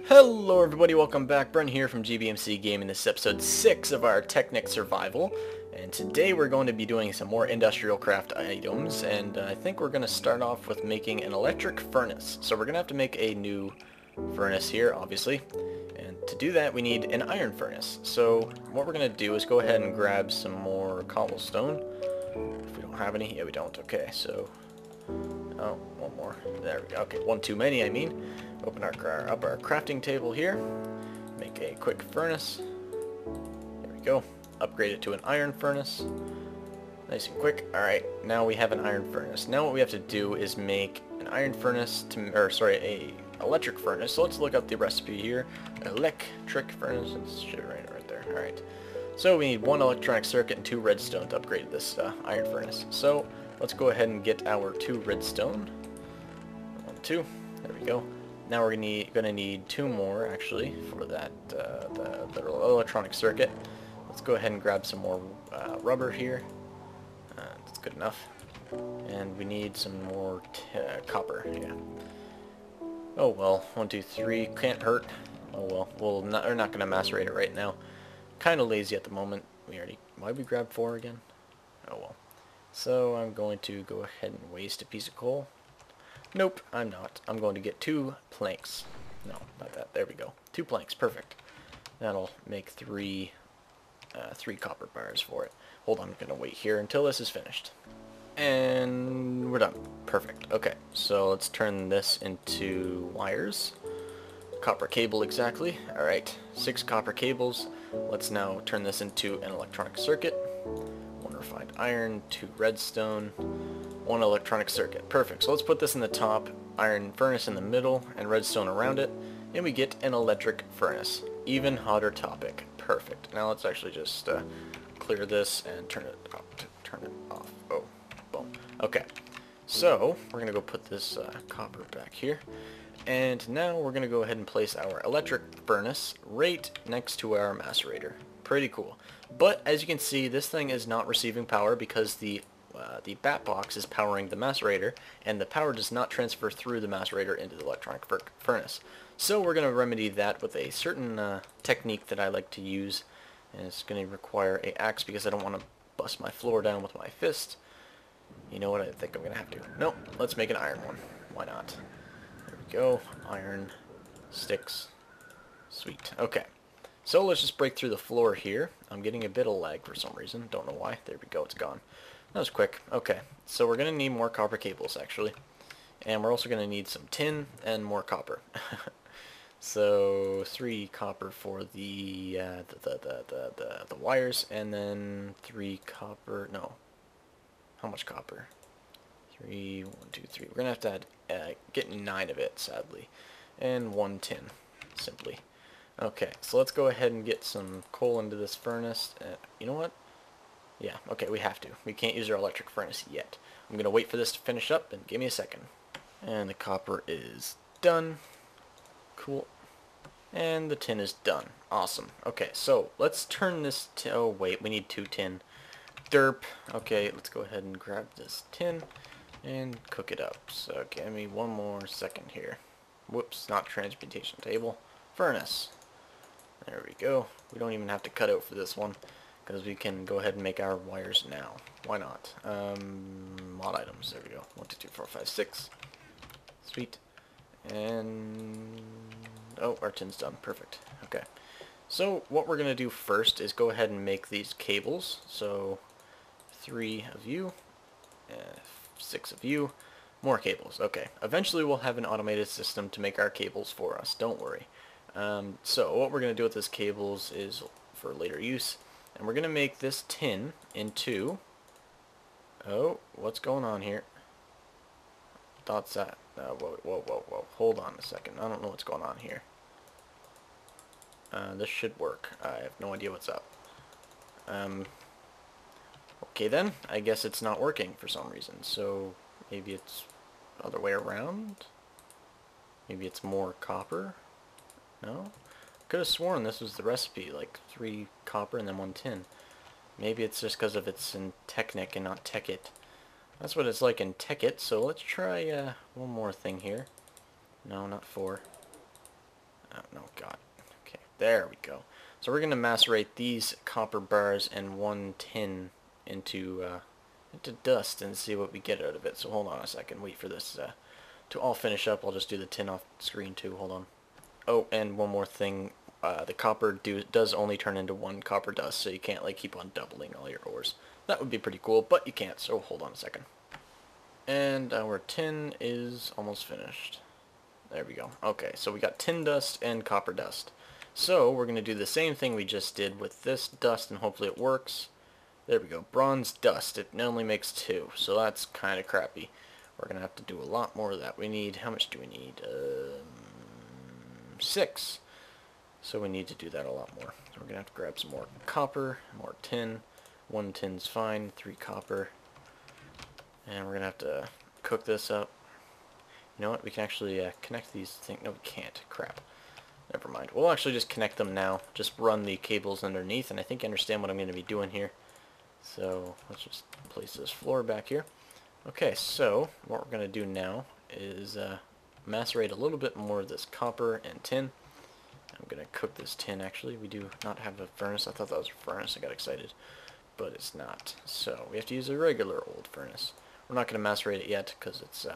Hello everybody, welcome back. Brent here from GBMC Gaming. This is episode 6 of our Technic Survival, and today we're going to be doing some more industrial craft items, and I think we're going to start off with making an electric furnace. So we're going to have to make a new furnace here, obviously, and to do that we need an iron furnace. So what we're going to do is go ahead and grab some more cobblestone. If we don't have any, yeah we don't, okay, so... Oh, one more. There we go. Okay, one too many, I mean. Open up our crafting table here. Make a quick furnace. There we go. Upgrade it to an iron furnace. Nice and quick. Alright, now we have an iron furnace. Now what we have to do is make an iron furnace a electric furnace. So let's look up the recipe here. Electric furnace. It's right there. Alright. So we need one electronic circuit and 2 redstone to upgrade this iron furnace. So let's go ahead and get our 2 redstone. 1, 2. There we go. Now we're gonna need 2 more actually for that the electronic circuit. Let's go ahead and grab some more rubber here. That's good enough. And we need some more copper. Yeah. Oh well. 1, 2, 3 can't hurt. Oh well. We're not gonna macerate it right now. Kind of lazy at the moment. Why'd we grab 4 again? Oh well. So I'm going to go ahead and waste a piece of coal. Nope, I'm not. I'm going to get 2 planks. No, not that. There we go. 2 planks. Perfect. That'll make 3 copper bars for it. Hold on, I'm going to wait here until this is finished. And we're done. Perfect. Okay, so let's turn this into wires. Copper cable exactly. Alright, 6 copper cables. Let's now turn this into an electronic circuit. 1 refined iron, 2 redstone, 1 electronic circuit. Perfect. So let's put this in the top, iron furnace in the middle, and redstone around it, and we get an electric furnace. Even hotter topic. Perfect. Now let's actually just clear this and turn it off. Oh, boom. Okay. So we're gonna go put this copper back here, and now we're gonna go ahead and place our electric furnace right next to our macerator. Pretty cool. But as you can see, this thing is not receiving power because the bat box is powering the macerator, and the power does not transfer through the macerator into the electronic furnace. So we're going to remedy that with a certain technique that I like to use, and it's going to require an axe because I don't want to bust my floor down with my fist. You know what, I think I'm going to have to. No, let's make an iron one. Why not? There we go. Iron sticks. Sweet. Okay. So let's just break through the floor here. I'm getting a bit of lag for some reason. Don't know why. There we go. It's gone. That was quick. Okay. So we're going to need more copper cables, actually. And we're also going to need some tin and more copper. So 3 copper for the wires, and then 3 copper. No. How much copper? 3, 1, 2, 3. We're going to have to get 9 of it, sadly. And 1 tin, simply. Okay, so let's go ahead and get some coal into this furnace. You know what? Yeah, okay, we have to. We can't use our electric furnace yet. I'm going to wait for this to finish up, and give me a second. And the copper is done. Cool. And the tin is done. Awesome. Okay, so let's turn this to... Oh, wait, we need 2 tin. Derp. Okay, let's go ahead and grab this tin and cook it up. So give me 1 more second here. Whoops, not transmutation table. Furnace. There we go. We don't even have to cut out for this one, because we can go ahead and make our wires now. Why not? Mod items. There we go. 1, 2, 3, 4, 5, 6. Sweet. And... oh, our tin's done. Perfect. Okay. So what we're going to do first is go ahead and make these cables. So 3 of you, 6 of you, more cables. Okay. Eventually we'll have an automated system to make our cables for us. Don't worry. So what we're going to do with this cables is for later use, and we're going to make this tin into... oh, what's going on here? Thoughts that... whoa. Hold on a second. I don't know what's going on here. This should work. I have no idea what's up. Okay then. I guess it's not working for some reason. So maybe it's the other way around? Maybe it's more copper? No? Could have sworn this was the recipe, like 3 copper and then 1 tin. Maybe it's just because of it's in Technic and not Techit. That's what it's like in Techit, so let's try one more thing here. No, not 4. No, god. Okay, there we go. So we're going to macerate these copper bars and one tin into dust and see what we get out of it. So hold on a second, wait for this to all finish up. I'll just do the tin off screen too, hold on. Oh, and one more thing, the copper does only turn into one copper dust, so you can't like keep on doubling all your ores. That would be pretty cool, but you can't, so hold on a second. And our tin is almost finished. There we go. Okay, so we got tin dust and copper dust. So we're going to do the same thing we just did with this dust, and hopefully it works. There we go. Bronze dust. It only makes 2, so that's kind of crappy. We're going to have to do a lot more of that. We need, how much do we need? 6. So we need to do that a lot more. So we're going to have to grab some more copper, more tin. 1 tin's fine, 3 copper. And we're going to have to cook this up. You know what? We can actually connect these things. No, we can't. Crap. Never mind. We'll actually just connect them now. Just run the cables underneath, and I think you understand what I'm going to be doing here. So let's just place this floor back here. Okay, so what we're going to do now is macerate a little bit more of this copper and tin. I'm going to cook this tin, actually. We do not have a furnace. I thought that was a furnace. I got excited. But it's not. So we have to use a regular old furnace. We're not going to macerate it yet because it's...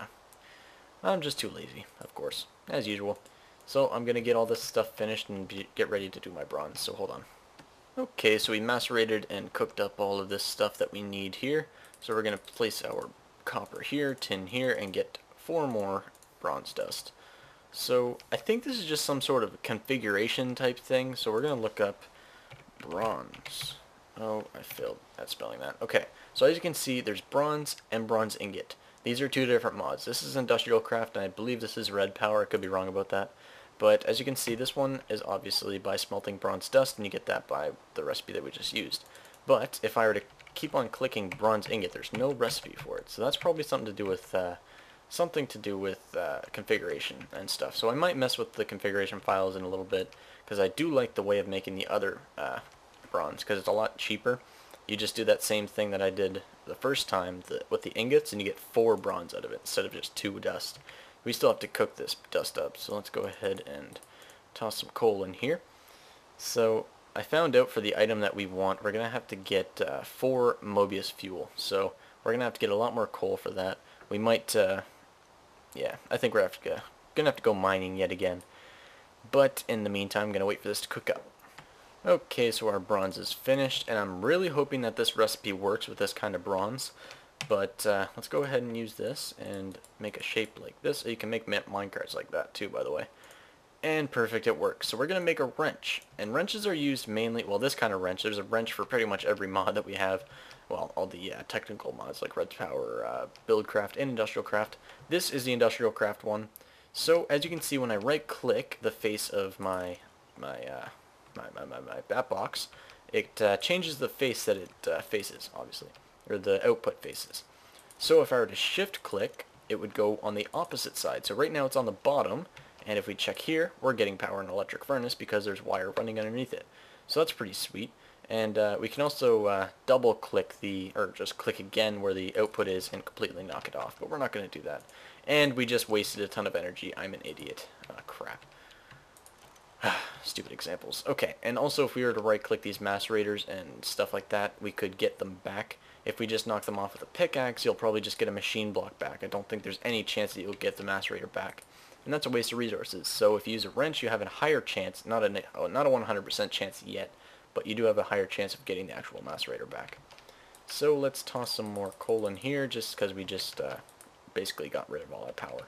I'm just too lazy, of course, as usual. So I'm going to get all this stuff finished and get ready to do my bronze, so hold on. Okay, so we macerated and cooked up all of this stuff that we need here. So we're going to place our copper here, tin here, and get 4 more bronze dust. So I think this is just some sort of configuration type thing, so we're going to look up bronze. Oh, I failed at spelling that. Okay, so as you can see, there's bronze and bronze ingot. These are 2 different mods. This is Industrial Craft, and I believe this is Redpower. I could be wrong about that. But as you can see, this one is obviously by smelting bronze dust, and you get that by the recipe that we just used. But if I were to keep on clicking bronze ingot, there's no recipe for it. So that's probably something to do with configuration and stuff. So I might mess with the configuration files in a little bit, because I do like the way of making the other bronze, because it's a lot cheaper. You just do that same thing that I did the first time with the ingots, and you get 4 bronze out of it instead of just 2 dust. We still have to cook this dust up, so let's go ahead and toss some coal in here. So I found out for the item that we want, we're going to have to get 4 Mobius fuel. So we're going to have to get a lot more coal for that. We might, yeah, I think we're going to have to go mining yet again. But in the meantime, I'm going to wait for this to cook up. Okay, so our bronze is finished, and I'm really hoping that this recipe works with this kind of bronze. But let's go ahead and use this and make a shape like this. You can make minecarts like that too, by the way. And perfect, it works. So we're going to make a wrench. And wrenches are used mainly, well, this kind of wrench. There's a wrench for pretty much every mod that we have. Well, all the technical mods like Redpower, Buildcraft, and Industrial Craft. This is the Industrial Craft one. So as you can see, when I right-click the face of my bat box, it changes the face that it faces, obviously, or the output faces. So if I were to shift click, it would go on the opposite side. So right now it's on the bottom, and if we check here, we're getting power in an electric furnace because there's wire running underneath it. So that's pretty sweet. And we can also double click or just click again where the output is and completely knock it off, but we're not going to do that. And we just wasted a ton of energy. I'm an idiot. Crap. Stupid examples. Okay, and also if we were to right-click these macerators and stuff like that, we could get them back. If we just knock them off with a pickaxe, you'll probably just get a machine block back. I don't think there's any chance that you'll get the macerator back. And that's a waste of resources. So if you use a wrench, you have a higher chance, not a 100% chance yet, but you do have a higher chance of getting the actual macerator back. So let's toss some more coal in here, just because we just basically got rid of all that power.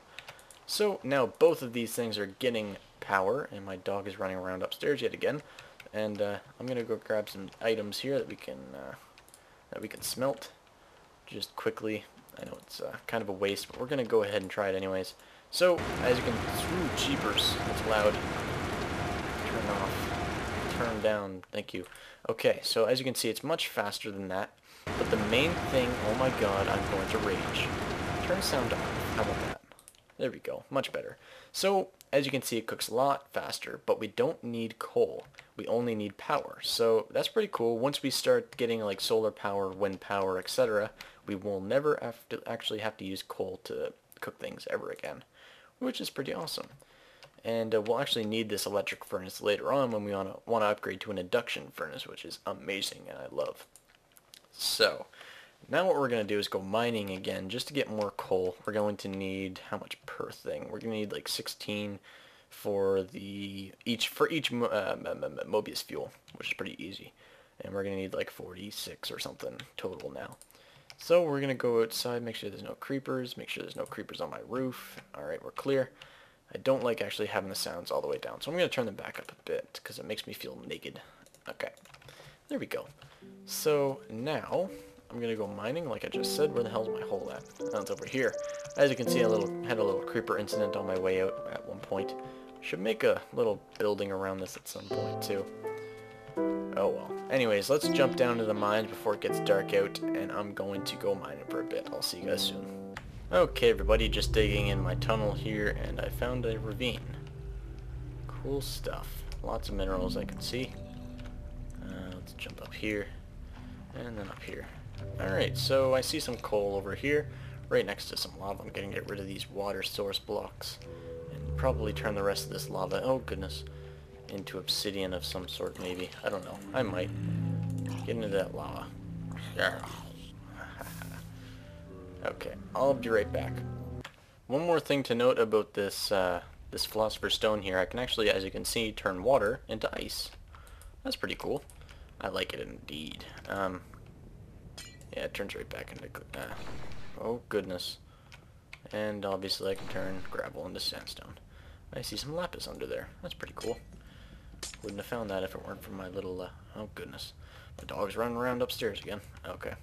So now both of these things are getting power, and my dog is running around upstairs yet again. And I'm gonna go grab some items here that we can smelt just quickly. I know it's kind of a waste, but we're gonna go ahead and try it anyways. So as you can, ooh, jeepers, that's loud. Turn off, turn down. Thank you. Okay, so as you can see, it's much faster than that. But the main thing, oh my god, I'm going to rage. Turn sound off. How about that? There we go, much better. So, as you can see, it cooks a lot faster, but we don't need coal. We only need power. So, that's pretty cool. Once we start getting like solar power, wind power, etc., we will never actually have to use coal to cook things ever again, which is pretty awesome. And we'll actually need this electric furnace later on when we want to upgrade to an induction furnace, which is amazing and I love. So, now what we're going to do is go mining again just to get more coal. We're going to need, how much per thing? We're going to need like 16 for each Mobius fuel, which is pretty easy. And we're going to need like 46 or something total now. So we're going to go outside, make sure there's no creepers, make sure there's no creepers on my roof. Alright, we're clear. I don't like actually having the sounds all the way down, so I'm going to turn them back up a bit because it makes me feel naked. Okay, there we go. So now I'm going to go mining like I just said. Where the hell's my hole at? Oh, it's over here. As you can see, I had a little creeper incident on my way out at one point. Should make a little building around this at some point too. Oh well. Anyways, let's jump down to the mines before it gets dark out, and I'm going to go mining for a bit. I'll see you guys soon. Okay everybody, just digging in my tunnel here, and I found a ravine. Cool stuff. Lots of minerals I can see. Let's jump up here, and then up here. Alright, so I see some coal over here, right next to some lava. I'm going to get rid of these water source blocks, and probably turn the rest of this lava, oh goodness, into obsidian of some sort maybe. I don't know. I might. Get into that lava. Yeah. Okay, I'll be right back. One more thing to note about this this philosopher's stone here, I can actually, as you can see, turn water into ice. That's pretty cool. I like it indeed. Yeah, it turns right back into... oh goodness. And obviously I can turn gravel into sandstone. I see some lapis under there. That's pretty cool. Wouldn't have found that if it weren't for my little... oh goodness. My dog's running around upstairs again. Okay.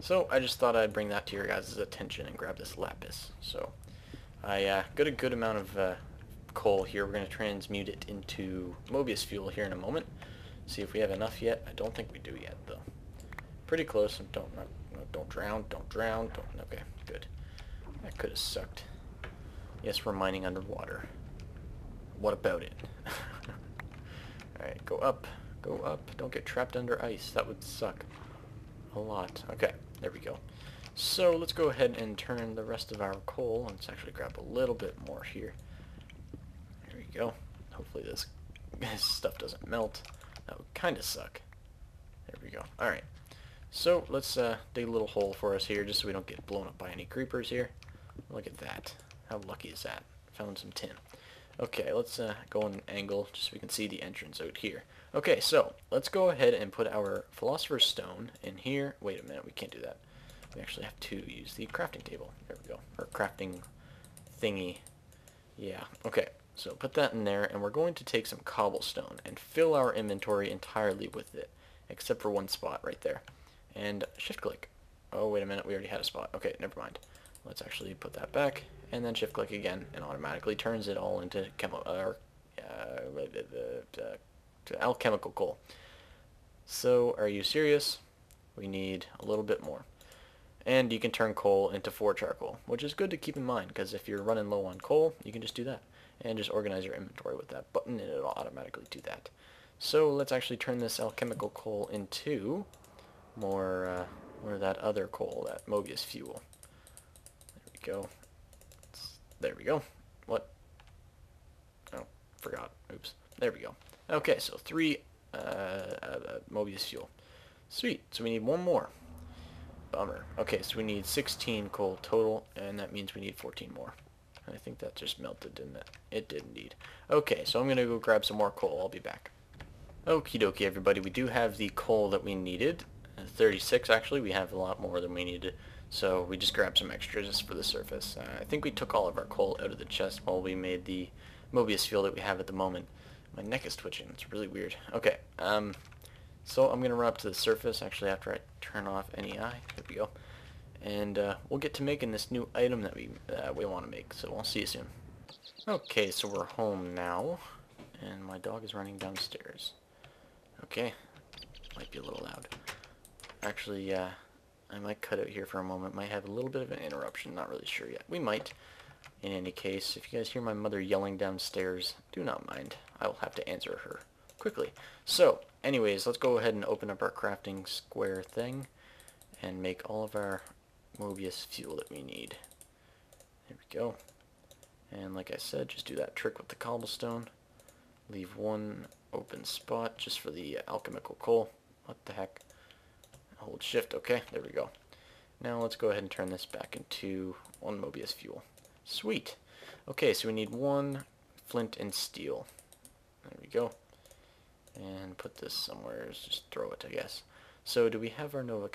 So I just thought I'd bring that to your guys' attention and grab this lapis. So I got a good amount of coal here. We're going to transmute it into Mobius fuel here in a moment. See if we have enough yet. I don't think we do yet though. Pretty close. Don't drown. Okay, good. That could have sucked. Yes, we're mining underwater. What about it? Alright, go up. Go up. Don't get trapped under ice. That would suck a lot. Okay, there we go. So let's go ahead and turn the rest of our coal. Let's actually grab a little bit more here. There we go. Hopefully this stuff doesn't melt. That would kind of suck. There we go. Alright. So let's dig a little hole for us here just so we don't get blown up by any creepers here. Look at that. How lucky is that? Found some tin. Okay, let's go on an angle just so we can see the entrance out here. Okay, so let's go ahead and put our Philosopher's Stone in here. Wait a minute, we can't do that. We actually have to use the crafting table. There we go. Or crafting thingy. Yeah, okay. So put that in there, and we're going to take some cobblestone and fill our inventory entirely with it, except for one spot right there. And shift click. Oh, wait a minute, we already had a spot. Okay, never mind. Let's actually put that back, and then shift click again, and automatically turns it all into alchemical coal. So, are you serious? We need a little bit more. And you can turn coal into 4 charcoal, which is good to keep in mind, because if you're running low on coal, you can just do that. And just organize your inventory with that button, and it'll automatically do that. So, let's actually turn this alchemical coal into more of that other coal, that Mobius fuel. There we go. There we go. What? Oh, forgot. Oops. There we go. Okay, so 3 Mobius fuel. Sweet. So we need one more. Bummer. Okay, so we need 16 coal total, and that means we need 14 more. I think that just melted, didn't it? It did indeed. Okay, so I'm going to go grab some more coal. I'll be back. Okie dokie, everybody. We do have the coal that we needed. 36, actually. We have a lot more than we needed. So we just grabbed some extras just for the surface. I think we took all of our coal out of the chest while we made the Mobius fuel that we have at the moment. My neck is twitching. It's really weird. Okay, so I'm going to run up to the surface, actually, after I turn off NEI. There we go. And we'll get to making this new item that we want to make. So I'll see you soon. Okay, so we're home now. And my dog is running downstairs. Okay. Might be a little loud. Actually, I might cut out here for a moment. Might have a little bit of an interruption. Not really sure yet. We might. In any case, if you guys hear my mother yelling downstairs, do not mind. I will have to answer her quickly. So, anyways, let's go ahead and open up our crafting square thing and make all of our Mobius fuel that we need. There we go. And like I said, just do that trick with the cobblestone. Leave one open spot just for the alchemical coal. What the heck? Hold shift. Okay, there we go. Now let's go ahead and turn this back into one Mobius fuel. Sweet. Okay, so we need one flint and steel. There we go. And put this somewhere. Just throw it, I guess. So do we have our Nova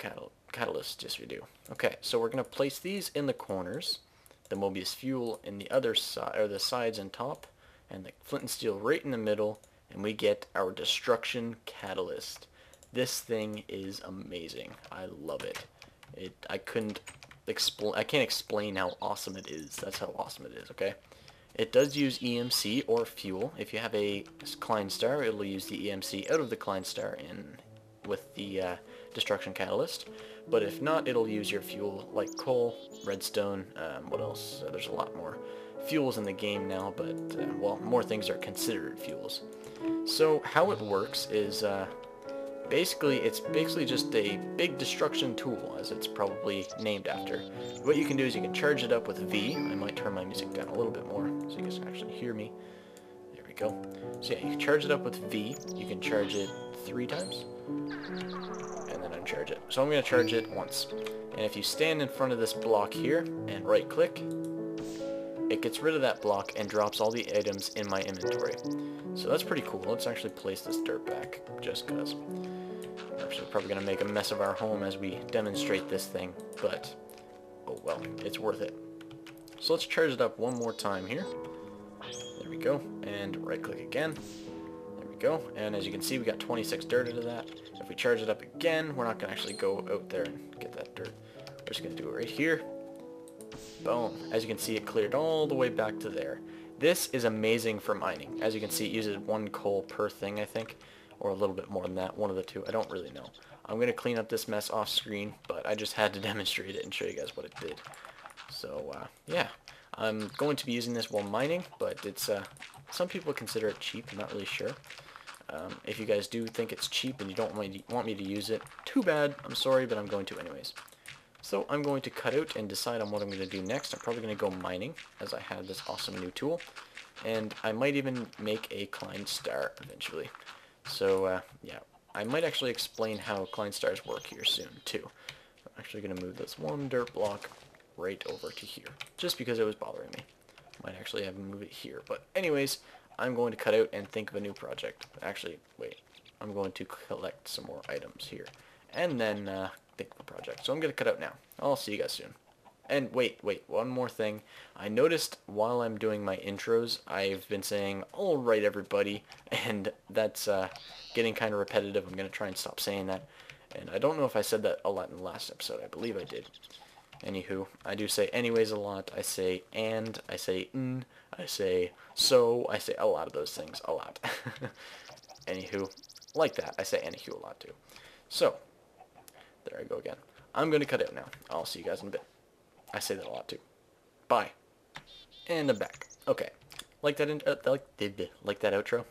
catalyst? Yes, we do. Okay, so we're going to place these in the corners. The Mobius fuel in the other side, or the sides and top, and the flint and steel right in the middle, and we get our destruction catalyst. This thing is amazing. I love it. I can't explain how awesome it is. That's how awesome it is, okay? It does use EMC or fuel. If you have a Klein star, it'll use the EMC out of the Klein star in with the destruction catalyst. But if not, it'll use your fuel like coal, redstone, what else? There's a lot more fuels in the game now, but, well, more things are considered fuels. So how it works is, it's basically just a big destruction tool, as it's probably named after. What you can do is you can charge it up with V. I might turn my music down a little bit more so you guys can actually hear me. There we go. So yeah, you can charge it up with V. You can charge it 3 times, and then uncharge it. So I'm going to charge it once. And if you stand in front of this block here and right click, it gets rid of that block and drops all the items in my inventory. So that's pretty cool. Let's actually place this dirt back, just because. We're actually probably going to make a mess of our home as we demonstrate this thing, but oh well, it's worth it. So let's charge it up one more time here. There we go, and right click again. There we go, and as you can see, we got 26 dirt out of that. If we charge it up again, we're not going to actually go out there and get that dirt. We're just going to do it right here. Boom. As you can see, it cleared all the way back to there. This is amazing for mining. As you can see, it uses 1 coal per thing, I think, or a little bit more than that, one of the two. I don't really know. I'm going to clean up this mess off screen, but I just had to demonstrate it and show you guys what it did. So, yeah. I'm going to be using this while mining, but it's, some people consider it cheap. I'm not really sure. If you guys do think it's cheap and you don't want me to use it, too bad. I'm sorry, but I'm going to anyways. So I'm going to cut out and decide on what I'm going to do next. I'm probably going to go mining, as I have this awesome new tool. And I might even make a Klein star eventually. So, yeah, I might actually explain how Klein stars work here soon, too. I'm actually going to move this one dirt block right over to here, just because it was bothering me. Might actually have to move it here. But anyways, I'm going to cut out and think of a new project. Actually, wait, I'm going to collect some more items here. And then, think of a project. So I'm going to cut out now. I'll see you guys soon. And wait, one more thing. I noticed while I'm doing my intros, I've been saying, alright everybody, and that's getting kind of repetitive. I'm going to try and stop saying that. And I don't know if I said that a lot in the last episode. I believe I did. Anywho, I do say anyways a lot. I say and, I say I say so, I say a lot of those things a lot. Anywho, like that. I say anywho a lot too. So, there I go again. I'm going to cut out now. I'll see you guys in a bit. I say that a lot too. Bye. And I'm back. Okay. Like that like that outro?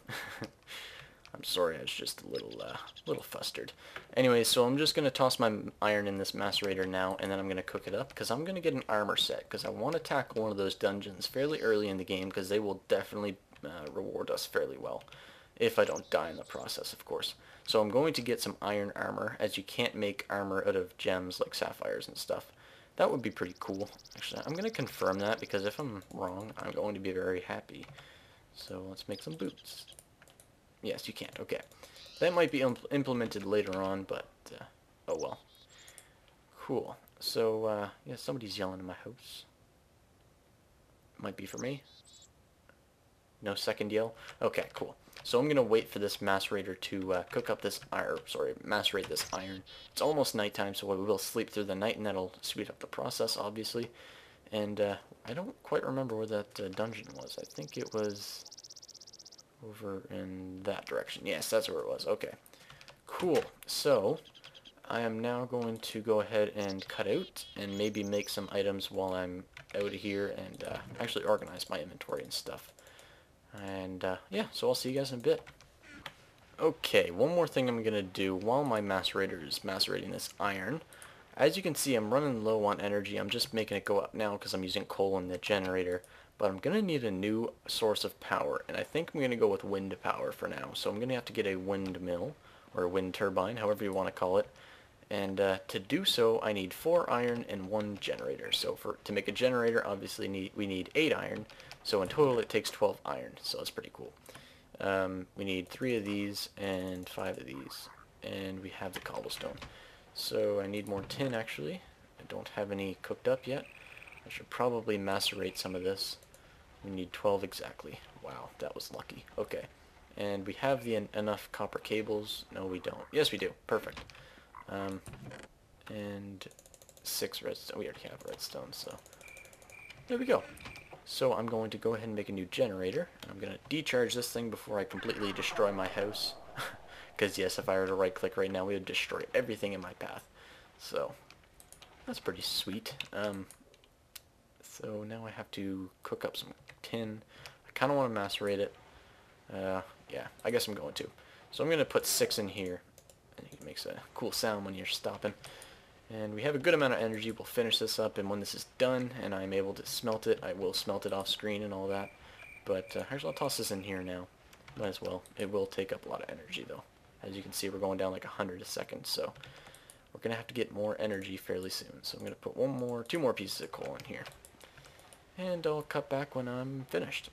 I'm sorry, I was just a little flustered. Anyway, so I'm just going to toss my iron in this macerator now, and then I'm going to cook it up, because I'm going to get an armor set, because I want to tackle one of those dungeons fairly early in the game, because they will definitely reward us fairly well. If I don't die in the process, of course. So I'm going to get some iron armor, as you can't make armor out of gems like sapphires and stuff. That would be pretty cool. Actually, I'm going to confirm that, because if I'm wrong, I'm going to be very happy. So let's make some boots. Yes, you can't. Okay. That might be implemented later on, but, oh well. Cool. So, yeah, somebody's yelling in my house. Might be for me. No second yell? Okay, cool. So I'm going to wait for this macerator to cook up this iron, macerate this iron. It's almost nighttime, so we will sleep through the night, and that'll speed up the process, obviously. And I don't quite remember where that dungeon was. I think it was over in that direction. Yes, that's where it was. Okay. Cool. So, I am now going to go ahead and cut out and maybe make some items while I'm out of here and actually organize my inventory and stuff. And, yeah, so I'll see you guys in a bit. Okay, one more thing I'm going to do while my macerator is macerating this iron. As you can see, I'm running low on energy. I'm just making it go up now because I'm using coal in the generator. but I'm going to need a new source of power, and I think I'm going to go with wind power for now. So I'm going to have to get a windmill, or a wind turbine, however you want to call it. And to do so, I need 4 iron and 1 generator. So to make a generator, obviously we need 8 iron. So in total, it takes 12 iron. So that's pretty cool. We need 3 of these and 5 of these. And we have the cobblestone. So I need more tin, actually. I don't have any cooked up yet. I should probably macerate some of this. We need 12 exactly. Wow, that was lucky. Okay. And we have enough copper cables. No, we don't. Yes, we do. Perfect. And 6 redstone. We already have redstone, so there we go. So I'm going to go ahead and make a new generator. I'm going to decharge this thing before I completely destroy my house. Because yes, if I were to right click right now, we would destroy everything in my path. So that's pretty sweet. So now I have to cook up some tin. I kind of want to macerate it. Yeah, I guess I'm going to. So I'm going to put 6 in here. And it makes a cool sound when you're stopping. And we have a good amount of energy. We'll finish this up, and when this is done and I'm able to smelt it, I will smelt it off screen and all that. But actually, I'll toss this in here now. Might as well. It will take up a lot of energy, though. As you can see, we're going down like 100 a second, so we're going to have to get more energy fairly soon. So I'm going to put 2 more pieces of coal in here. And I'll cut back when I'm finished.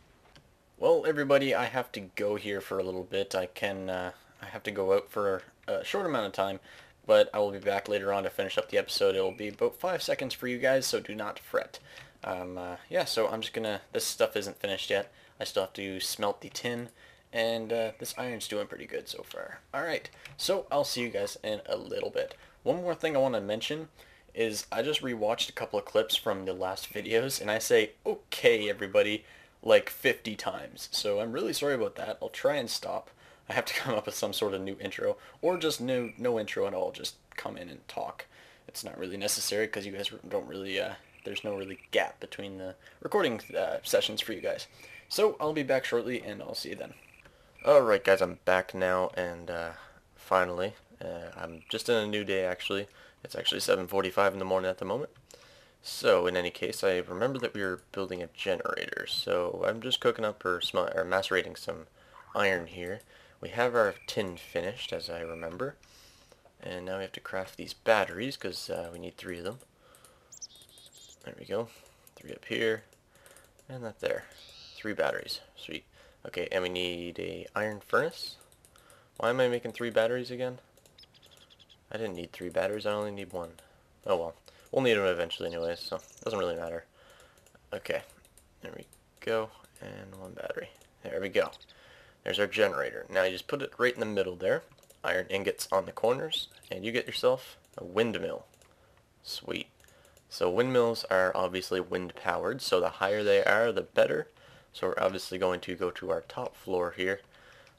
Well, everybody, I have to go here for a little bit. I have to go out for a short amount of time, but I will be back later on to finish up the episode. It will be about 5 seconds for you guys, so do not fret. Yeah, so I'm just gonna, this stuff isn't finished yet. I still have to smelt the tin, and this iron's doing pretty good so far. Alright, so I'll see you guys in a little bit. One more thing I want to mention is I just rewatched a couple of clips from the last videos, and I say, okay, everybody, like 50 times. So I'm really sorry about that. I'll try and stop. I have to come up with some sort of new intro, or just no intro at all, just come in and talk. It's not really necessary because you guys don't really, there's no really gap between the recording sessions for you guys. So I'll be back shortly, and I'll see you then. Alright guys, I'm back now, and finally, I'm just in a new day actually. It's actually 7:45 in the morning at the moment. So in any case, I remember that we were building a generator, so I'm just cooking up or macerating some iron here. We have our tin finished, as I remember, and now we have to craft these batteries, because we need 3 of them. There we go. 3 up here, and that there. 3 batteries. Sweet. Okay, and we need a iron furnace. Why am I making 3 batteries again? I didn't need 3 batteries, I only need 1. Oh well. We'll need them eventually anyways, so it doesn't really matter. Okay, there we go, and 1 battery. There we go. There's our generator. Now you just put it right in the middle there. Iron ingots on the corners, and you get yourself a windmill. Sweet. So windmills are obviously wind powered, so the higher they are, the better. So we're obviously going to go to our top floor here.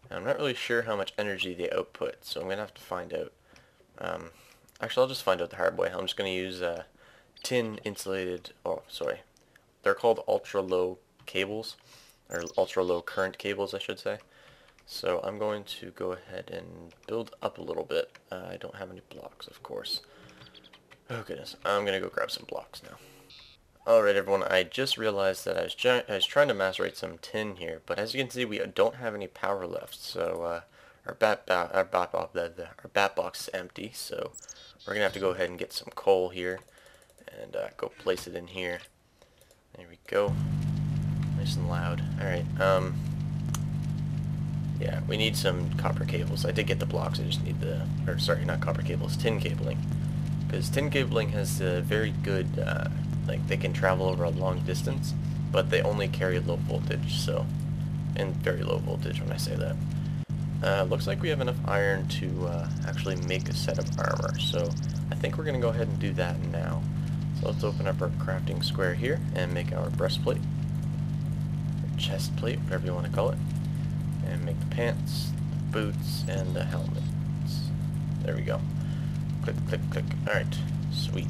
And I'm not really sure how much energy they output, so I'm going to have to find out. Actually, I'll just find out the hard way. I'm just going to use tin insulated, they're called ultra low cables, or ultra low current cables I should say. So I'm going to go ahead and build up a little bit. I don't have any blocks, of course. Oh goodness, I'm going to go grab some blocks now. Alright everyone, I just realized that I was trying to macerate some tin here, but as you can see we don't have any power left, so our bat box is empty, so we're going to have to go ahead and get some coal here, and go place it in here. There we go. Nice and loud. Alright, yeah, we need some copper cables. I did get the blocks, I just need not copper cables, tin cabling. Because tin cabling has a very good, like they can travel over a long distance, but they only carry low voltage, so, and very low voltage when I say that. Looks like we have enough iron to actually make a set of armor, so I think we're going to go ahead and do that now. So let's open up our crafting square here and make our breastplate, or chest plate, whatever you want to call it, and make the pants, the boots, and the helmets. There we go. Click, click, click. Alright, sweet.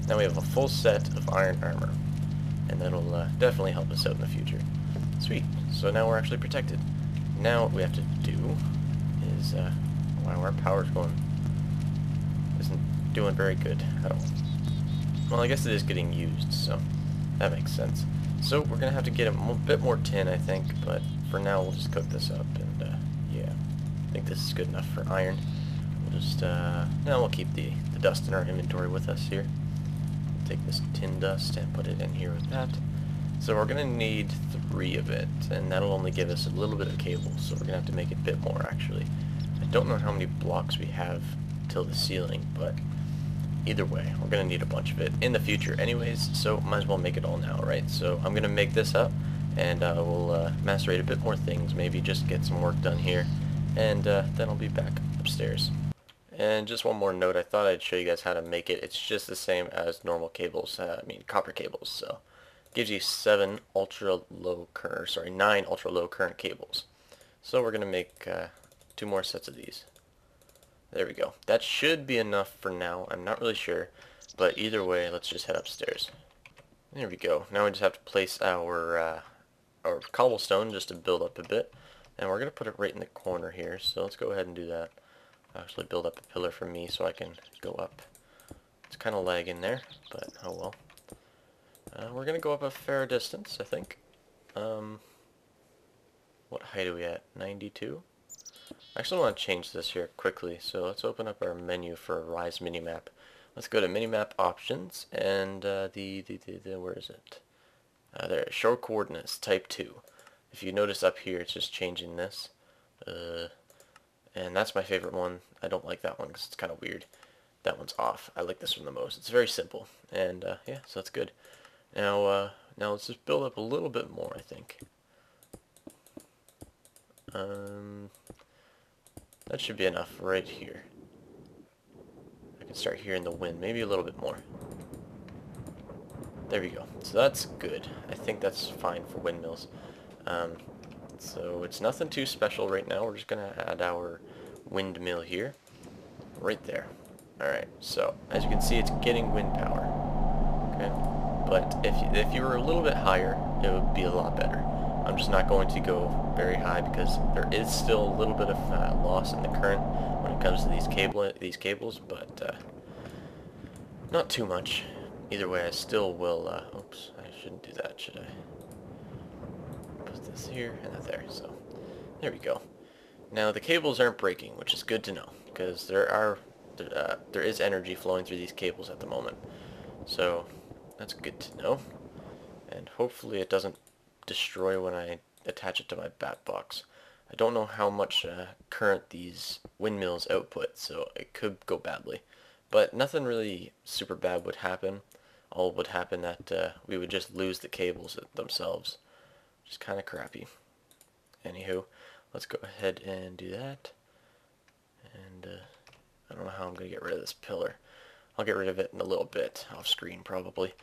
Now we have a full set of iron armor, and that'll definitely help us out in the future. Sweet. So now we're actually protected. Now what we have to do is, wow, our power's isn't doing very good at all. Well, I guess it is getting used, so that makes sense. So we're gonna have to get a bit more tin, I think, but for now we'll just cook this up, and yeah, I think this is good enough for iron. We'll just now we'll keep the dust in our inventory with us here. Take this tin dust and put it in here with that. So we're gonna need 3 of it, and that'll only give us a little bit of cable, so we're gonna have to make it a bit more actually. I don't know how many blocks we have till the ceiling, but either way, we're going to need a bunch of it in the future anyways, so might as well make it all now, right? So I'm going to make this up, and we'll macerate a bit more things, maybe just get some work done here, and then I'll be back upstairs. And just one more note, I thought I'd show you guys how to make it. It's just the same as normal cables, copper cables, so it gives you 9 ultra low current cables. So we're going to make 2 more sets of these. There we go. That should be enough for now. I'm not really sure, but either way, let's just head upstairs. There we go. Now we just have to place our cobblestone just to build up a bit, and we're going to put it right in the corner here, so let's go ahead and do that. Actually build up a pillar for me so I can go up. It's kind of lagging there, but oh well. We're going to go up a fair distance, I think. What height are we at? 92? I actually want to change this here quickly, so let's open up our menu for Rise Minimap. Let's go to Minimap Options, and where is it? There, Show Coordinates, Type 2. If you notice up here, it's just changing this. And that's my favorite one. I don't like that one because it's kind of weird. That one's off. I like this one the most. It's very simple, and yeah, so that's good. Now let's just build up a little bit more, I think. That should be enough right here. I can start hearing the wind, maybe a little bit more. There we go. So that's good. I think that's fine for windmills. So it's nothing too special right now. We're just going to add our windmill here. Right there. Alright, so as you can see, it's getting wind power. Okay, but if you were a little bit higher, it would be a lot better. I'm just not going to go very high because there is still a little bit of loss in the current when it comes to these cables, but not too much. Either way, I still will. Oops, I shouldn't do that, should I? Put this here and that there. So there we go. Now the cables aren't breaking, which is good to know because there is energy flowing through these cables at the moment. So that's good to know, and hopefully it doesn't destroy when I attach it to my bat box. I don't know how much current these windmills output, so it could go badly. But nothing really super bad would happen. All would happen that we would just lose the cables themselves, which is kind of crappy. Anywho, let's go ahead and do that. And I don't know how I'm going to get rid of this pillar. I'll get rid of it in a little bit, off screen probably.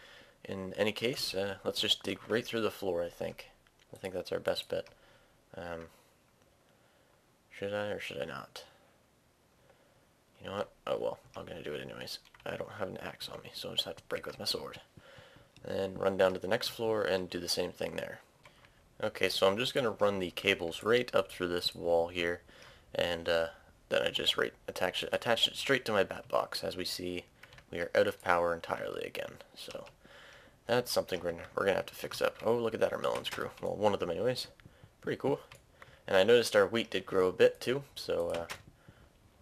In any case, let's just dig right through the floor, I think. I think that's our best bet. Should I or should I not? You know what? Oh well, I'm going to do it anyways. I don't have an axe on me, so I'll just have to break with my sword. And then run down to the next floor and do the same thing there. Okay, so I'm just going to run the cables right up through this wall here, and then I just attach it straight to my bat box. As we see, we are out of power entirely again, so that's something we're going to have to fix up. Oh, look at that, our melons grew. Well, one of them anyways. Pretty cool. And I noticed our wheat did grow a bit too, so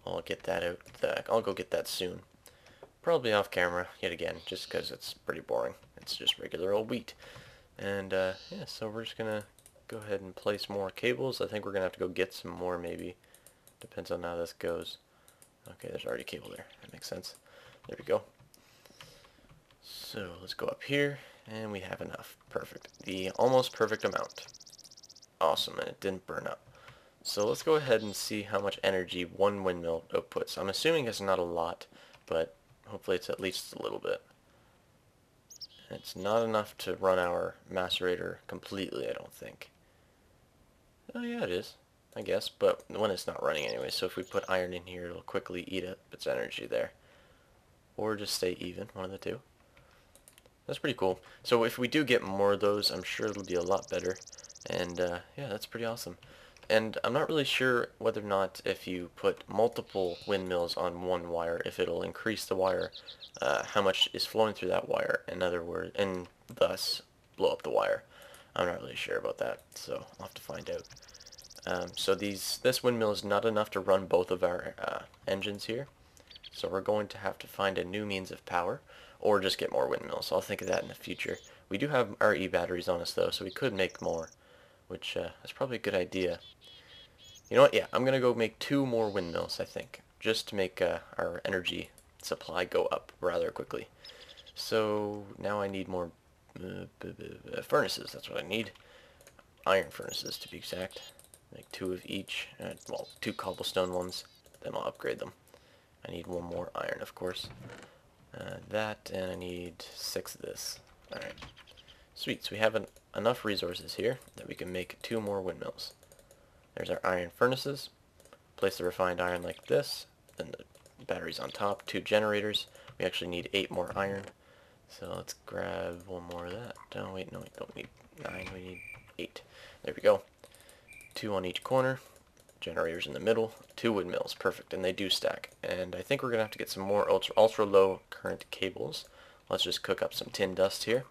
I'll get that out. I'll go get that soon. Probably off camera, yet again, just because it's pretty boring. It's just regular old wheat. And yeah, so we're just going to go ahead and place more cables. I think we're going to have to go get some more maybe. Depends on how this goes. Okay, there's already cable there. That makes sense. There we go. So let's go up here, and we have enough. Perfect. The almost perfect amount. Awesome, and it didn't burn up. So let's go ahead and see how much energy one windmill outputs. I'm assuming it's not a lot, but hopefully it's at least a little bit. It's not enough to run our macerator completely, I don't think. Oh yeah, it is, I guess, but when it's not running anyway, so if we put iron in here, it'll quickly eat up its energy there. Or just stay even, one of the two. That's pretty cool. So if we do get more of those, I'm sure it'll be a lot better. And yeah, that's pretty awesome. And I'm not really sure whether or not if you put multiple windmills on one wire, if it'll increase the wire, how much is flowing through that wire, in other words, and thus blow up the wire. I'm not really sure about that, so I'll have to find out. So this windmill is not enough to run both of our engines here, so we're going to have to find a new means of power, or just get more windmills. I'll think of that in the future. We do have our E-batteries on us though, so we could make more, which is probably a good idea. You know what, yeah, I'm going to go make 2 more windmills, I think, just to make our energy supply go up rather quickly. So now I need more furnaces, that's what I need. Iron furnaces to be exact. Make 2 of each, well, 2 cobblestone ones, then I'll upgrade them. I need 1 more iron, of course. That, and I need 6 of this. Alright. Sweet, so we have enough resources here that we can make 2 more windmills. There's our iron furnaces. Place the refined iron like this, then the batteries on top, 2 generators. We actually need 8 more iron. So let's grab 1 more of that. Oh wait, no, we don't need 9, we need 8. There we go. 2 on each corner. Generators in the middle. 2 windmills, perfect, and they do stack. And I think we're going to have to get some more ultra low current cables. Let's just cook up some tin dust here.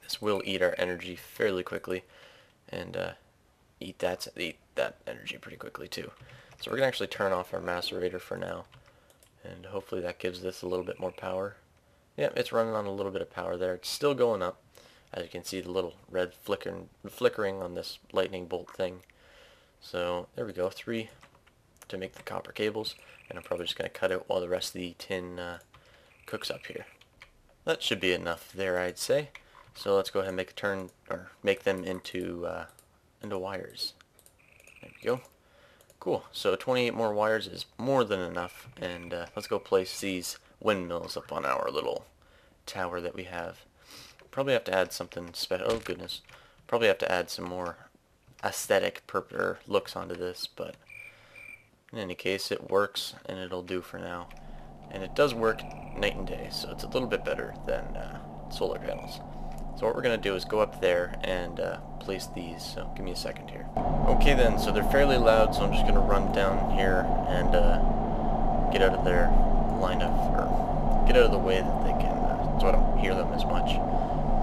This will eat our energy fairly quickly, and eat that energy pretty quickly too. So we're going to actually turn off our macerator for now, and hopefully that gives this a little bit more power. Yeah, it's running on a little bit of power there. It's still going up. As you can see, the little red flickering on this lightning bolt thing. So there we go, 3 to make the copper cables, and I'm probably just going to cut out while the rest of the tin cooks up here. That should be enough there, I'd say. So let's go ahead and make them into wires. There we go. Cool. So 28 more wires is more than enough, and let's go place these windmills up on our little tower that we have. Probably have to add something special. Oh goodness. Probably have to add some more aesthetic looks onto this, but in any case it works and it'll do for now. And it does work night and day, so it's a little bit better than solar panels. So what we're going to do is go up there and place these, so give me a second here. Okay then, so they're fairly loud, so I'm just going to run down here and get out of their line of, or get out of the way that they can, so I don't hear them as much.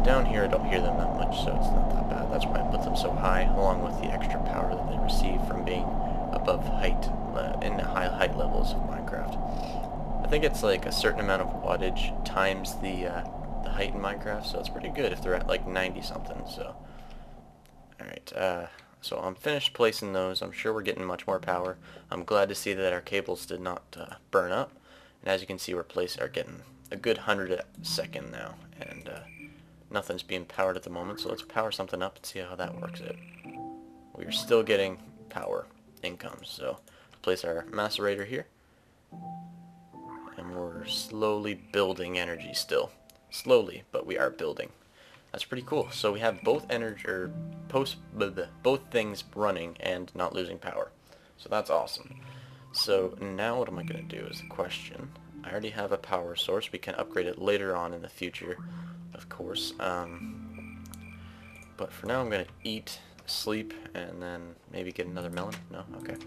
Down here I don't hear them that much, so it's not that bad. That's why I put them so high, along with the extra power that they receive from being above height, in the high height levels of Minecraft. I think it's like a certain amount of wattage times the height in Minecraft, so it's pretty good if they're at like 90 something. So alright, so I'm finished placing those. I'm sure we're getting much more power. I'm glad to see that our cables did not burn up, and as you can see we're getting a good 100 a second now, and nothing's being powered at the moment, so let's power something up and see how that works out. We're still getting power income, so place our macerator here, and we're slowly building energy still. Slowly, but we are building. That's pretty cool. So we have both both things running and not losing power. So that's awesome. So now what am I going to do is the question. I already have a power source. We can upgrade it later on in the future, of course. But for now I'm going to eat, sleep, and then maybe get another melon. No? Okay.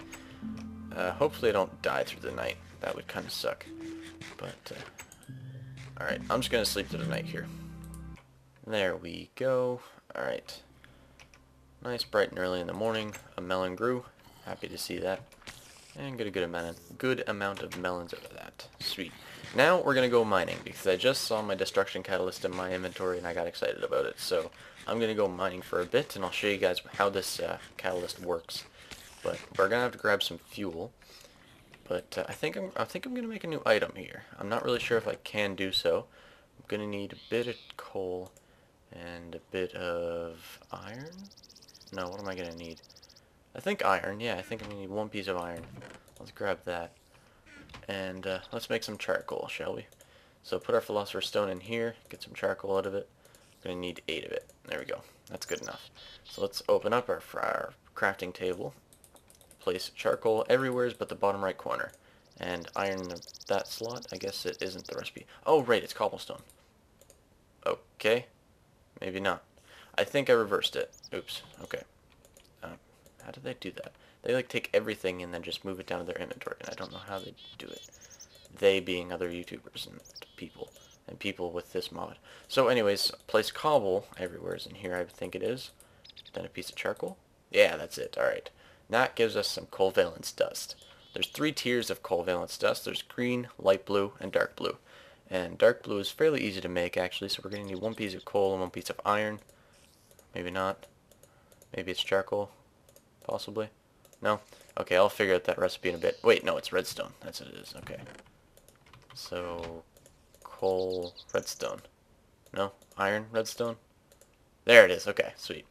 Hopefully I don't die through the night. That would kind of suck. But alright, I'm just going to sleep through the night here. There we go. Alright. Nice, bright and early in the morning. A melon grew. Happy to see that. And get a good amount of melons out of that. Sweet. Now we're going to go mining, because I just saw my destruction catalyst in my inventory and I got excited about it. So I'm going to go mining for a bit, and I'll show you guys how this catalyst works. But we're going to have to grab some fuel. But I think I'm going to make a new item here. I'm not really sure if I can do so. I'm going to need a bit of coal and a bit of iron. No, what am I going to need? I think iron. Yeah, I think I'm going to need 1 piece of iron. Let's grab that. And let's make some charcoal, shall we? So put our philosopher's stone in here. Get some charcoal out of it. I'm going to need 8 of it. There we go. That's good enough. So let's open up our crafting table. Place charcoal everywhere but the bottom right corner, and iron in that slot. I guess it isn't the recipe. Oh right, it's cobblestone. Okay, maybe not. I think I reversed it. Oops. Okay. How did they do that? They like take everything and then just move it down to their inventory, and I don't know how they do it. They being other YouTubers and people. and people with this mod. So anyways, place cobble everywhere is in here, I think it is. Then a piece of charcoal. Yeah, that's it. Alright. That gives us some coal valence dust. There's 3 tiers of coal valence dust. There's green, light blue, and dark blue. And dark blue is fairly easy to make, actually, so we're going to need 1 piece of coal and 1 piece of iron. Maybe not. Maybe it's charcoal. Possibly. No? Okay, I'll figure out that recipe in a bit. Wait, no, it's redstone. That's what it is. Okay. So, coal, redstone. No? Iron, redstone? There it is. Okay, sweet.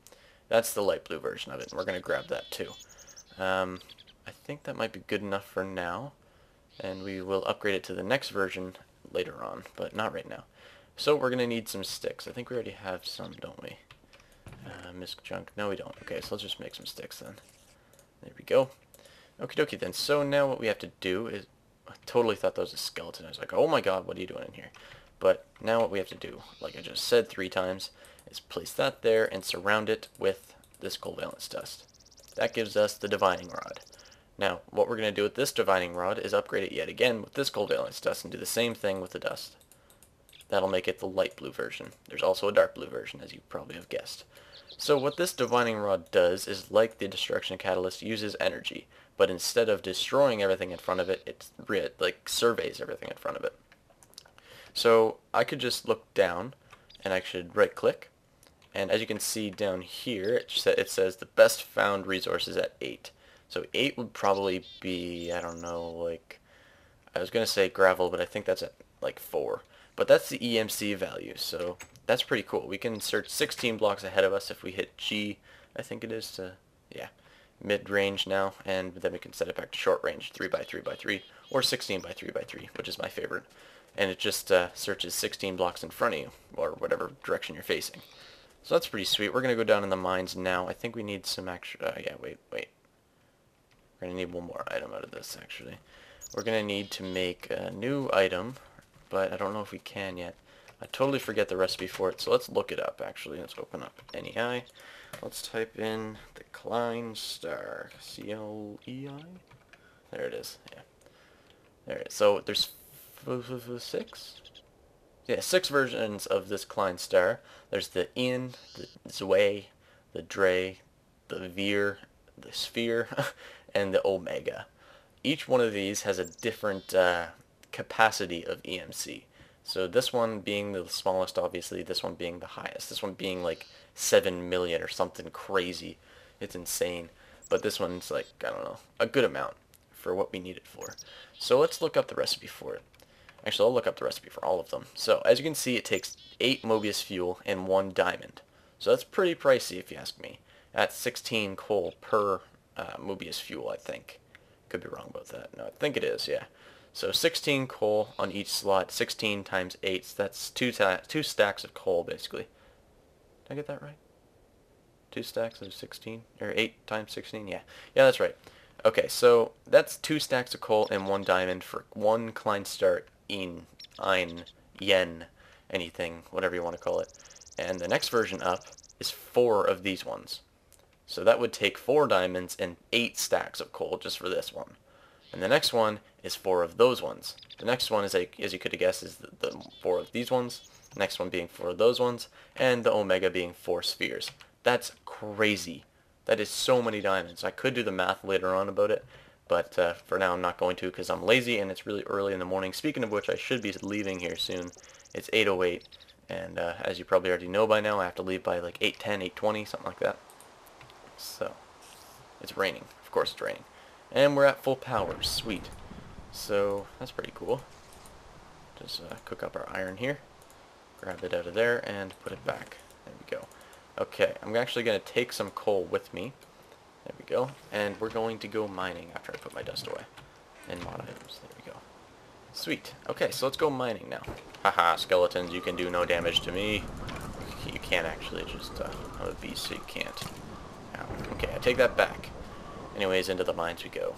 That's the light blue version of it, and we're going to grab that too. I think that might be good enough for now, and we will upgrade it to the next version later on, but not right now. So we're going to need some sticks. I think we already have some, don't we? Misc junk. No, we don't. Okay, so let's just make some sticks then. There we go. Okie dokie then. So now what we have to do is... I totally thought that was a skeleton. I was like, oh my god, what are you doing in here? But now what we have to do, like I just said 3 times, is place that there and surround it with this coal valence dust. That gives us the divining rod. Now, what we're going to do with this divining rod is upgrade it yet again with this coal valence dust and do the same thing with the dust. That'll make it the light blue version. There's also a dark blue version, as you probably have guessed. So what this divining rod does is, like the destruction catalyst, uses energy, but instead of destroying everything in front of it, it like surveys everything in front of it. So I could just look down, and I should right click, and as you can see down here, it says the best found resources at 8. So 8 would probably be, I don't know, like, I was going to say gravel, but I think that's at like 4. But that's the EMC value, so that's pretty cool. We can search 16 blocks ahead of us if we hit G, I think it is, to, yeah, mid-range now, and then we can set it back to short range, 3x3x3, or 16x3x3, which is my favorite. And it just searches 16 blocks in front of you, or whatever direction you're facing. So that's pretty sweet. We're going to go down in the mines now. I think we need some extra, yeah, wait. We're going to need one more item out of this, actually. We're going to need to make a new item, but I don't know if we can yet. I totally forget the recipe for it, so let's look it up, actually. Let's open up NEI. Let's type in the Klein Star. C-L-E-I? There it is, yeah. There it is. So there's 6? Yeah, 6 versions of this Klein Star. There's the In, the Zwei, the Dre, the Veer, the Sphere, and the Omega. Each one of these has a different capacity of EMC. So this one being the smallest, obviously, this one being the highest. This one being like 7 million or something crazy. It's insane. But this one's like, I don't know, a good amount for what we need it for. So let's look up the recipe for it. Actually, I'll look up the recipe for all of them. So as you can see, it takes 8 Mobius fuel and 1 diamond. So that's pretty pricey if you ask me. That's 16 coal per Mobius fuel, I think. Could be wrong about that. No, I think it is, yeah. So 16 coal on each slot, 16 times 8, so that's 2 stacks of coal, basically. Did I get that right? 2 stacks of 16? Or 8 times 16? Yeah. Yeah, that's right. Okay, so that's 2 stacks of coal and 1 diamond for 1 Kleinstar ein, yen, anything, whatever you want to call it. And the next version up is 4 of these ones. So that would take 4 diamonds and 8 stacks of coal just for this one. And the next one is 4 of those ones. The next one, is, as you could have guessed, is the 4 of these ones. The next one being 4 of those ones. And the Omega being 4 spheres. That's crazy. That is so many diamonds. I could do the math later on about it. But for now I'm not going to because I'm lazy and it's really early in the morning. Speaking of which, I should be leaving here soon. It's 8:08. And as you probably already know by now, I have to leave by like 8:10, 8:20, something like that. So, it's raining. Of course it's raining. And we're at full power. Sweet. So, that's pretty cool. Just cook up our iron here. Grab it out of there and put it back. There we go. Okay, I'm actually going to take some coal with me. There we go. And we're going to go mining after I put my dust away. And mod items. There we go. Sweet. Okay, so let's go mining now. Haha, skeletons, you can do no damage to me. You can't actually, just, I'm a beast, so you can't. Ow. Okay, I take that back. Anyways, into the mines we go.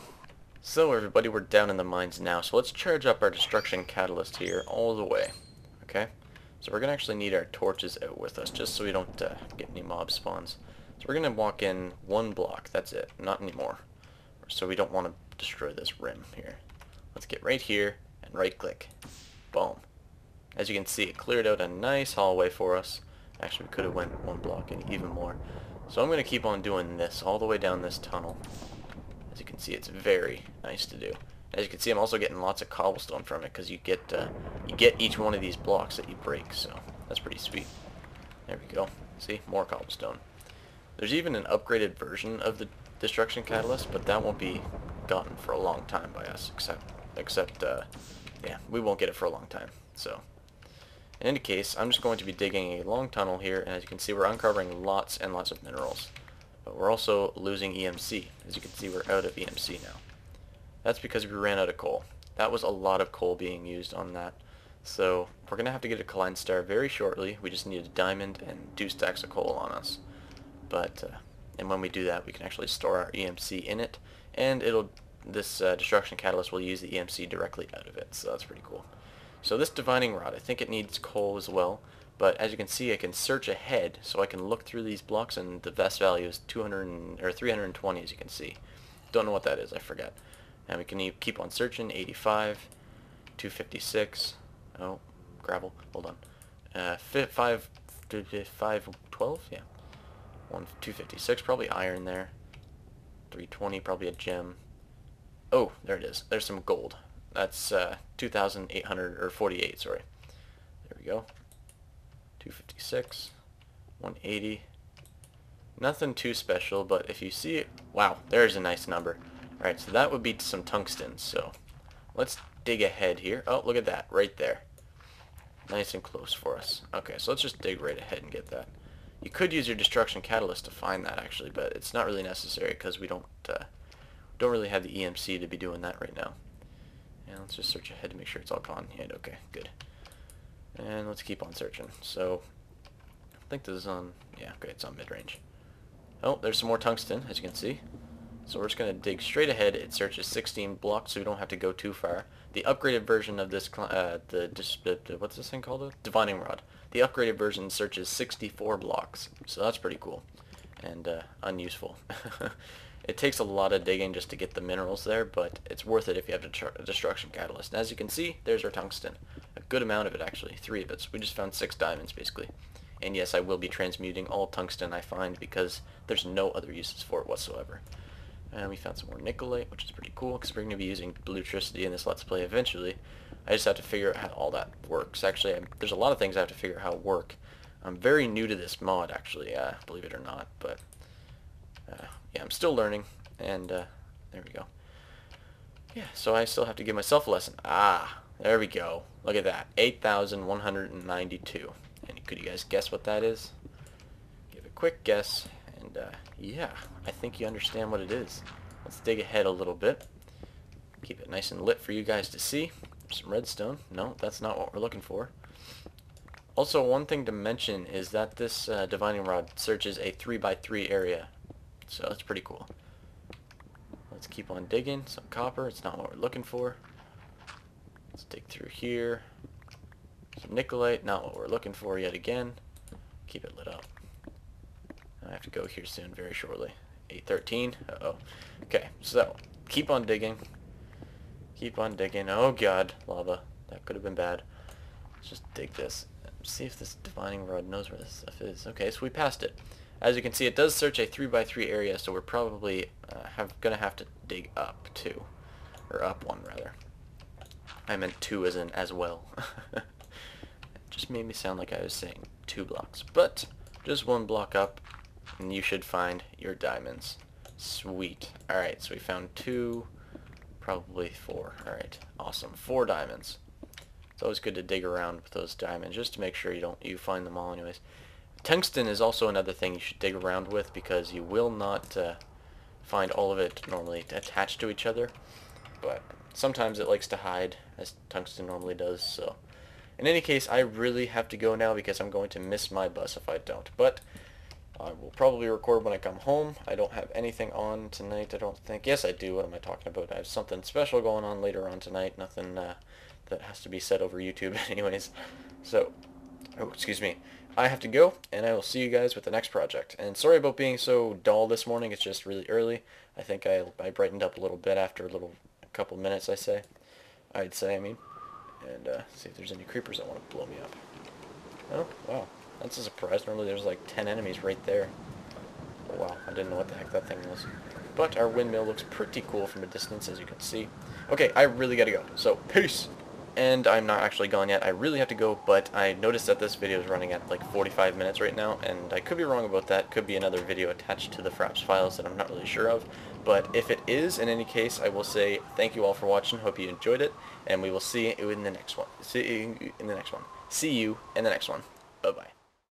So everybody, we're down in the mines now, so let's charge up our destruction catalyst here all the way. Okay? So we're going to actually need our torches out with us, just so we don't get any mob spawns. So we're going to walk in 1 block, that's it, not anymore. So we don't want to destroy this rim here. Let's get right here and right click. Boom. As you can see, it cleared out a nice hallway for us. Actually, we could have went one block and even more. So I'm going to keep on doing this all the way down this tunnel. As you can see, it's very nice to do. As you can see, I'm also getting lots of cobblestone from it because you get each one of these blocks that you break, so that's pretty sweet. There we go. See, more cobblestone. There's even an upgraded version of the destruction catalyst, but that won't be gotten for a long time by us, except yeah, we won't get it for a long time. So in any case, I'm just going to be digging a long tunnel here, and as you can see, we're uncovering lots and lots of minerals. But we're also losing EMC. As you can see, we're out of EMC now. That's because we ran out of coal. That was a lot of coal being used on that. So we're going to have to get a Klein Star very shortly. We just need a diamond and 2 stacks of coal on us. But and when we do that, we can actually store our EMC in it, and this destruction catalyst will use the EMC directly out of it. So that's pretty cool. So this divining rod, I think it needs coal as well, but as you can see, I can search ahead, so I can look through these blocks, and the best value is 320, as you can see. Don't know what that is, I forget. And we can keep on searching. 85, 256. Oh, gravel. Hold on. 512. Yeah. 256. Probably iron there. 320. Probably a gem. Oh, there it is. There's some gold. That's 2,848. Sorry. There we go. 256. 180. Nothing too special, but if you see it, wow, there's a nice number. Alright, so that would be some tungsten, so let's dig ahead here. Oh, look at that, right there. Nice and close for us. Okay, so let's just dig right ahead and get that. You could use your destruction catalyst to find that, actually, but it's not really necessary because we don't really have the EMC to be doing that right now. And let's just search ahead to make sure it's all gone. Yeah, okay, good. And let's keep on searching. So, I think this is on, yeah, okay, it's on mid-range. Oh, there's some more tungsten, as you can see. So we're just going to dig straight ahead. It searches 16 blocks, so we don't have to go too far. The upgraded version of this, what's this thing called? Divining rod. The upgraded version searches 64 blocks, so that's pretty cool and unuseful. It takes a lot of digging just to get the minerals there, but it's worth it if you have a destruction catalyst. And as you can see, there's our tungsten. A good amount of it, actually. 3 of it. So we just found 6 diamonds, basically. And yes, I will be transmuting all tungsten I find because there's no other uses for it whatsoever. And we found some more nickelite, which is pretty cool because we're going to be using Bluetricity in this Let's Play eventually. I just have to figure out how all that works. Actually, there's a lot of things I have to figure out how to work. I'm very new to this mod, actually, believe it or not. But, yeah, I'm still learning. And, there we go. Yeah, so I still have to give myself a lesson. Ah, there we go. Look at that. 8,192. And could you guys guess what that is? Give a quick guess. And, yeah, I think you understand what it is. Let's dig ahead a little bit. Keep it nice and lit for you guys to see. Some redstone. No, that's not what we're looking for. Also, one thing to mention is that this divining rod searches a 3x3 area. So that's pretty cool. Let's keep on digging. Some copper. It's not what we're looking for. Let's dig through here. Some nickelite. Not what we're looking for yet again. Keep it lit up. I have to go here soon, very shortly. 8:13. Uh-oh. Okay, so keep on digging. Keep on digging. Oh god, lava. That could have been bad. Let's just dig this. See if this divining rod knows where this stuff is. Okay, so we passed it. As you can see, it does search a 3x3 area, so we're probably gonna have to dig up 2. Or up 1, rather. I meant 2 as in as well. It just made me sound like I was saying 2 blocks. But just 1 block up, and you should find your diamonds. Sweet. Alright, so we found 2, probably 4. Alright, awesome. 4 diamonds. It's always good to dig around with those diamonds just to make sure you find them all anyways. Tungsten is also another thing you should dig around with because you will not find all of it normally attached to each other. But sometimes it likes to hide, as tungsten normally does. So in any case, I really have to go now because I'm going to miss my bus if I don't. But I will probably record when I come home. I don't have anything on tonight, I don't think. Yes, I do. What am I talking about? I have something special going on later on tonight. Nothing that has to be said over YouTube anyways. So, oh, excuse me. I have to go, and I will see you guys with the next project. And sorry about being so dull this morning. It's just really early. I think I brightened up a little bit after a couple minutes, I'd say. I mean. and see if there's any creepers that want to blow me up. Oh, wow. That's a surprise. Normally there's like 10 enemies right there. Oh, wow. I didn't know what the heck that thing was. But our windmill looks pretty cool from a distance, as you can see. Okay, I really gotta go. So, peace! And I'm not actually gone yet. I really have to go, but I noticed that this video is running at like 45 minutes right now, and I could be wrong about that. Could be another video attached to the Fraps files that I'm not really sure of. But if it is, in any case, I will say thank you all for watching. Hope you enjoyed it, and we will see you in the next one. See you in the next one. Bye-bye.